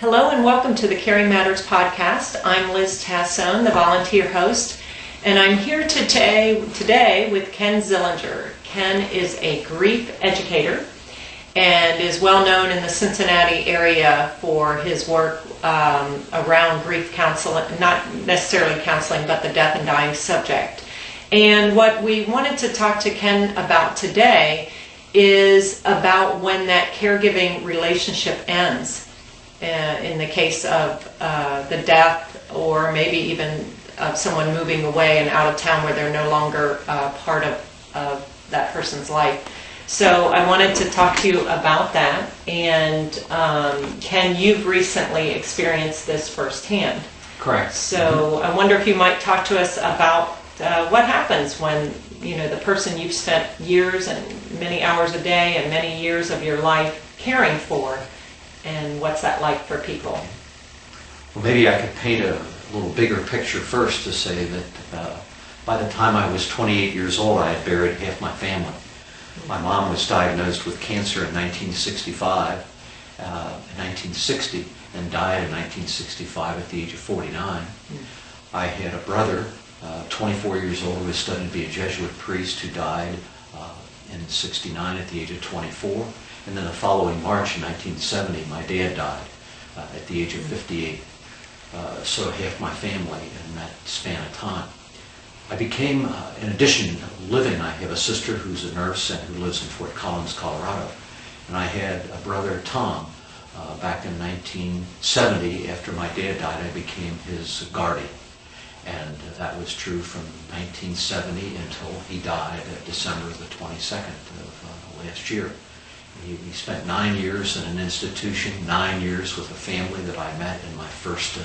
Hello and welcome to the Caring Matters podcast. I'm Liz Tassone, the volunteer host, and I'm here today with Ken Czillenger. Ken is a grief educator and is well known in the Cincinnati area for his work around grief counseling, not necessarily counseling, but the death and dying subject. And what we wanted to talk to Ken about today is about when that caregiving relationship ends. In the case of the death, or maybe even of someone moving away and out of town where they're no longer part of that person's life. So I wanted to talk to you about that. And Ken, you've recently experienced this firsthand. Correct. So I wonder if you might talk to us about what happens when, the person you've spent years and many hours a day and many years of your life caring for. And what's that like for people? Well, maybe I could paint a little bigger picture first to say that by the time I was 28 years old, I had buried half my family. My mom was diagnosed with cancer in 1965, in 1960, and died in 1965 at the age of 49. I had a brother, 24 years old, who was studying to be a Jesuit priest, who died in 69 at the age of 24. And then the following March in 1970, my dad died at the age of 58. So half my family in that span of time. I became, in addition to living, I have a sister who's a nurse and who lives in Fort Collins, Colorado. And I had a brother, Tom, back in 1970. After my dad died, I became his guardian. And that was true from 1970 until he died December the 22nd of last year. We spent 9 years in an institution, 9 years with a family that I met in my first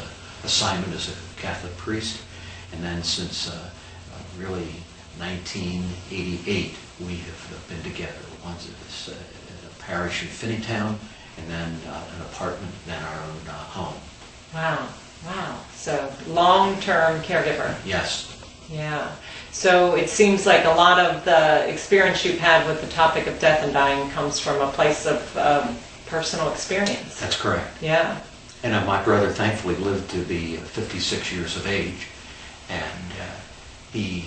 assignment as a Catholic priest. And then since really 1988, we have been together. Once at a parish in Finneytown, and then an apartment, then our own home. Wow. So long-term caregiver. Yes. Yeah. So it seems like a lot of the experience you've had with the topic of death and dying comes from a place of personal experience. That's correct. Yeah. And my brother thankfully lived to be 56 years of age, and he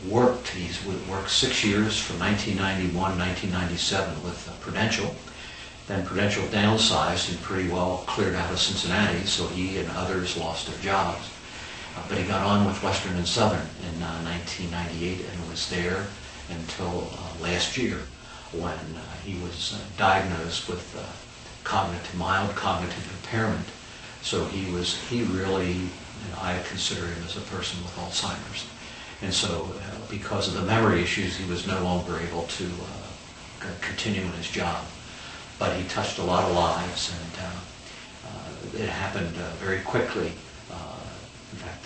worked 6 years from 1991, 1997 with Prudential. Then Prudential downsized and pretty well cleared out of Cincinnati, so he and others lost their jobs. But he got on with Western and Southern in 1998 and was there until last year when he was diagnosed with mild cognitive impairment. So he really, I consider him as a person with Alzheimer's. And so because of the memory issues, he was no longer able to continue in his job. But he touched a lot of lives, and it happened very quickly. In fact,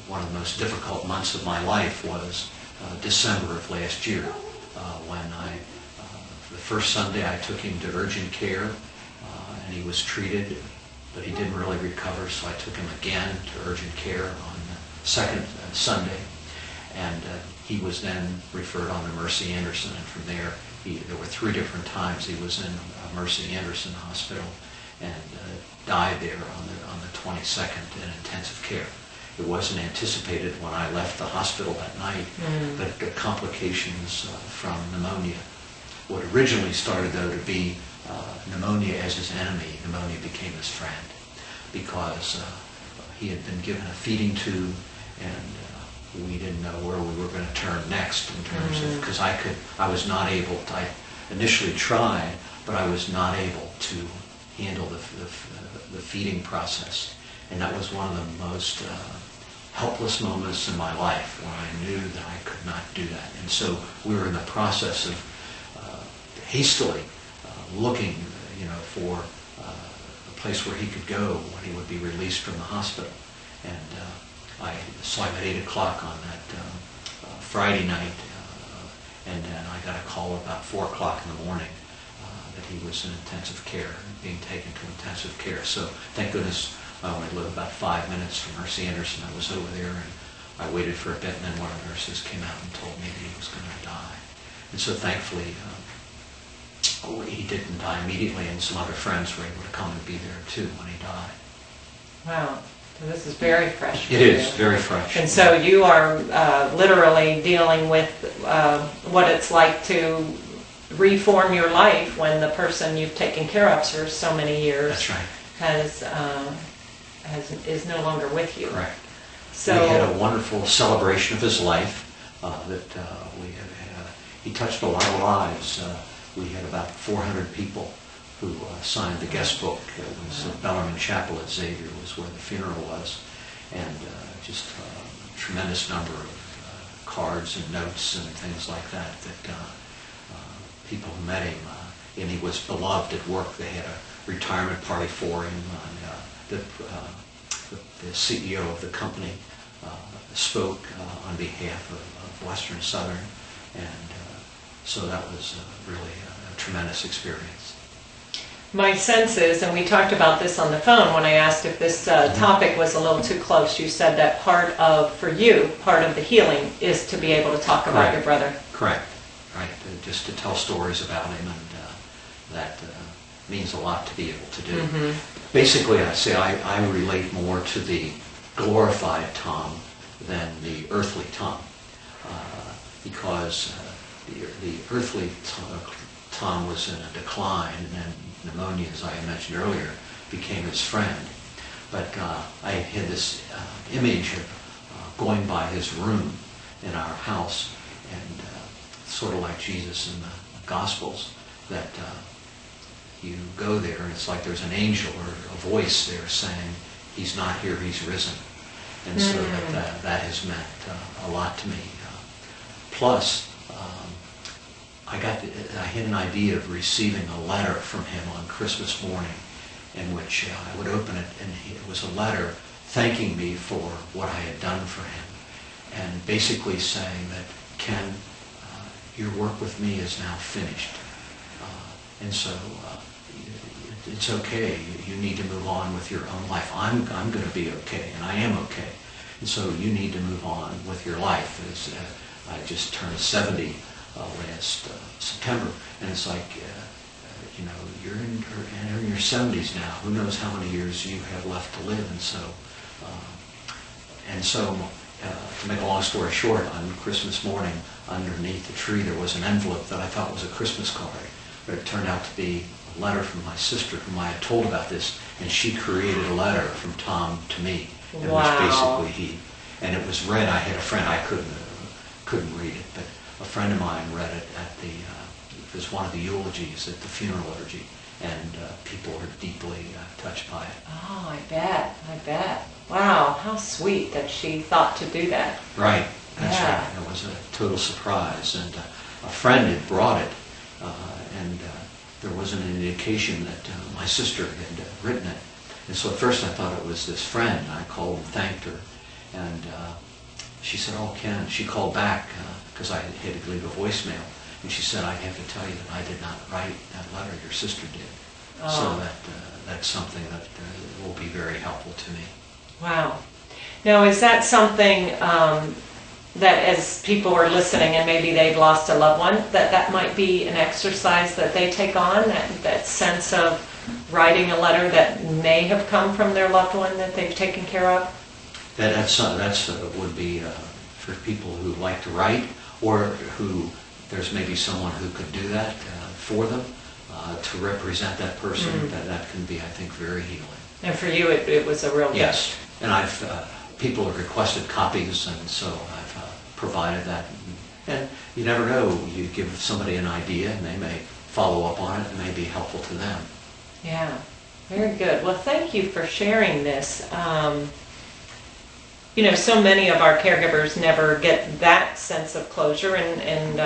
one of the most difficult months of my life was December of last year, when the first Sunday I took him to urgent care, and he was treated, but he didn't really recover, so I took him again to urgent care on the second Sunday, and he was then referred on to Mercy Anderson, and from there, there were 3 different times he was in Mercy Anderson Hospital, and died there on the 22nd in intensive care. It wasn't anticipated when I left the hospital that night, but the complications from pneumonia. What originally started, though, to be pneumonia as his enemy, pneumonia became his friend, because he had been given a feeding tube, and we didn't know where we were going to turn next in terms of, because I was not able to, I initially tried, but I was not able to handle the feeding process. And that was one of the most helpless moments in my life when I knew that I could not do that. And so we were in the process of hastily looking, for a place where he could go when he would be released from the hospital. And I saw him at 8 o'clock on that Friday night, and then I got a call about 4 o'clock in the morning that he was in intensive care, being taken to intensive care. So thank goodness I only lived about 5 minutes from Mercy Anderson. I was over there, and I waited for a bit, and then one of the nurses came out and told me that he was going to die. And so thankfully he didn't die immediately, and some other friends were able to come and be there too when he died. Wow. So this is very fresh for It you. is very fresh. And so you are literally dealing with what it's like to reform your life when the person you've taken care of for so many years That's right. is no longer with you. Correct. So we had a wonderful celebration of his life he touched a lot of lives. We had about 400 people who signed the guest book. It was at Bellarmine Chapel at Xavier was where the funeral was, and just a tremendous number of cards and notes and things like that people who met him. And he was beloved at work. They had a retirement party for him. And, the CEO of the company spoke on behalf of Western Southern, and so that was really a tremendous experience. my sense is, and we talked about this on the phone when I asked if this topic was a little too close, you said that for you, part of the healing is to be able to talk about Correct. your brother. Correct. Right. Just to tell stories about him, and that means a lot to be able to do. Mm-hmm. Basically, I say I relate more to the glorified Tom than the earthly Tom, because the earthly Tom was in a decline, and then pneumonia, as I mentioned earlier, became his friend. But I had this image of going by his room in our house, and sort of like Jesus in the Gospels, that you go there and it's like there's an angel or a voice there saying, he's not here, he's risen. And so that has meant a lot to me. Plus, I had an idea of receiving a letter from him on Christmas morning, in which I would open it, and it was a letter thanking me for what I had done for him, and basically saying that, Ken, your work with me is now finished, and so it's okay. You need to move on with your own life. I'm going to be okay, and I am okay, and so you need to move on with your life. I just turned 70 last September, and it's like, you're in your 70s now. Who knows how many years you have left to live, and so to make a long story short, on Christmas morning, underneath the tree, there was an envelope that I thought was a Christmas card, but it turned out to be a letter from my sister, whom I had told about this, and she created a letter from Tom to me, in Wow. which basically and it was read. I had a friend, I couldn't read it, but a friend of mine read it it was one of the eulogies at the funeral liturgy, and people were deeply touched by it. Oh, I bet. Wow, how sweet that she thought to do that. Right, that's Yeah. right. It was a total surprise, and a friend had brought it, and there wasn't an indication that my sister had written it. And so at first I thought it was this friend. I called and thanked her, and she said, "Oh, Ken," she called back because I had to leave a voicemail, and she said, "I have to tell you that I did not write that letter, your sister did." Oh. So that's something that will be very helpful to me. Wow. Now, is that something that as people are listening and maybe they've lost a loved one, that might be an exercise that they take on, that sense of writing a letter that may have come from their loved one that they've taken care of? That's would be for people who like to write, or who there's maybe someone who could do that for them, to represent that person. Mm-hmm. That can be, I think, very healing. And for you, it was a real Yes, gift. and people have requested copies, and so I've provided that. And you never know, you give somebody an idea, and they may follow up on it, and may be helpful to them. Yeah, very good. Well, thank you for sharing this. So many of our caregivers never get that sense of closure, and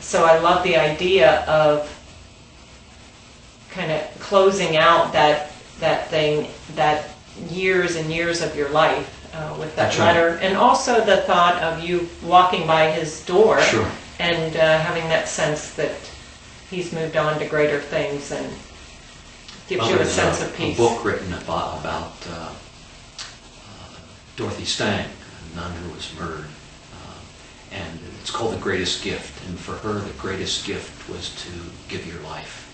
so I love the idea of kind of closing out that thing, that years and years of your life with that That's right. letter, and also the thought of you walking by his door. Sure. And having that sense that he's moved on to greater things, and gives you a There's sense of peace. A book written about Dorothy Stang, a nun who was murdered, and it's called The Greatest Gift. And for her, the greatest gift was to give your life.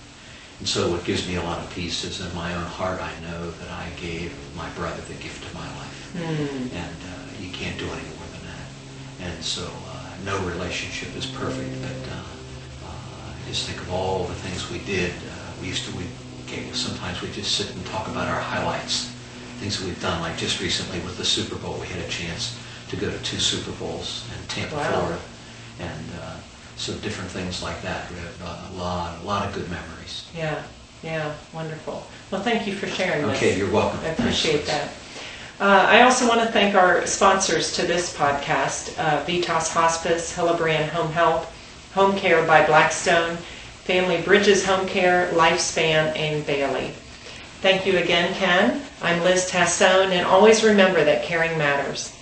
And so what gives me a lot of peace is in my own heart I know that I gave my brother the gift of my life. And you can't do any more than that. And so no relationship is perfect, but just think of all the things we did. Sometimes we just sit and talk about our highlights, things that we've done, like just recently with the Super Bowl. We had a chance to go to 2 Super Bowls in Tampa, Florida. And so different things like that. We have a lot of good memories. Yeah, wonderful. Well, thank you for sharing this. Okay, you're welcome. I appreciate that. I also want to thank our sponsors to this podcast, Vitas Hospice, Hillebrand Home Health, Home Care by Blackstone, Family Bridges Home Care, Lifespan, and Bailey. Thank you again, Ken. I'm Liz Tassone, and always remember that caring matters.